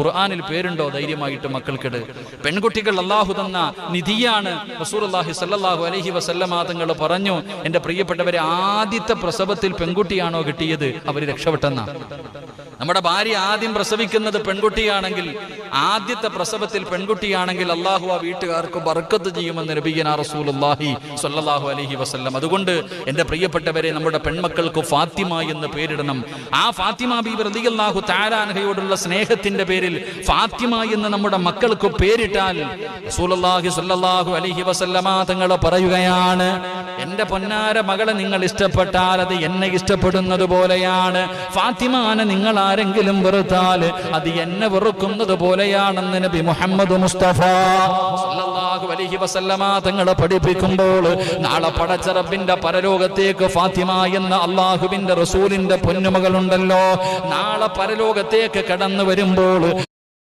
ഖുർആനിൽ പേരുണ്ടോ? ധൈര്യമായിട്ട് മക്കൾക്കിട്. പെൺകുട്ടികൾ അല്ലാഹു തന്ന നിധിയാണ്. റസൂലുള്ളാഹി സ്വല്ലല്ലാഹു അലൈഹി വസല്ലമ തങ്ങൾ പറഞ്ഞു, എൻ്റെ പ്രിയപ്പെട്ടവരെ, ആദ്യത്തെ പ്രസവത്തിൽ പെൺകുട്ടിയാണോ കിട്ടിയത്, അവർ രക്ഷപ്പെട്ടെന്ന. നമ്മുടെ ഭാര്യ ആദ്യം പ്രസവിക്കുന്നത് പെൺകുട്ടിയാണെങ്കിൽ, ആദ്യത്തെ പ്രസവത്തിൽ പെൺകുട്ടിയാണെങ്കിൽ അല്ലാഹു ആ വീട്ടുകാർക്ക് ബർക്കത്ത് ചെയ്യുമെന്ന് നബിയനാ റസൂലുള്ളാഹി സ്വല്ലല്ലാഹു അലൈഹി വസല്ലം. അതുകൊണ്ട് എൻ്റെ പ്രിയപ്പെട്ടവരെ, നമ്മുടെ പെൺമക്കൾക്ക് ഫാത്തിമ എന്ന് പേരിടണം. ആ ഫാത്തിമ ബീവി റളിയല്ലാഹു തആല അൻഹയോടുള്ള സ്നേഹത്തിന്റെ പേരിൽ ഫാത്തിമ എന്ന് നമ്മുടെ മക്കൾക്ക് പേരിട്ടാൽ റസൂലുള്ളാഹി സ്വല്ലല്ലാഹു അലൈഹി വസല്ലമ തങ്ങൾ പറയുകയാണ്, എൻ്റെ പൊന്നാര മകളെ നിങ്ങൾ ഇഷ്ടപ്പെട്ടാൽ അത് എന്നെ ഇഷ്ടപ്പെടുന്നത് പോലെയാണ്. ഫാത്തിമാനെ നിങ്ങൾ ആരെങ്കിലും വെറുത്താൽ അത് എന്നെ വെറുക്കുന്നത് പോലെയാണെന്ന് നബി മുഹമ്മദ് മുസ്തഫ സല്ലല്ലാഹു അലൈഹി വസല്ലമ തങ്ങൾ പഠിപ്പിക്കുമ്പോൾ, നാളെ പടച്ച റബ്ബിന്റെ പരലോകത്തേക്ക് ഫാത്തിമ എന്ന അല്ലാഹുവിന്റെ റസൂലിന്റെ പൊന്നുമകളുണ്ടല്ലോ, നാളെ പരലോകത്തേക്ക് കടന്നു വരുമ്പോൾ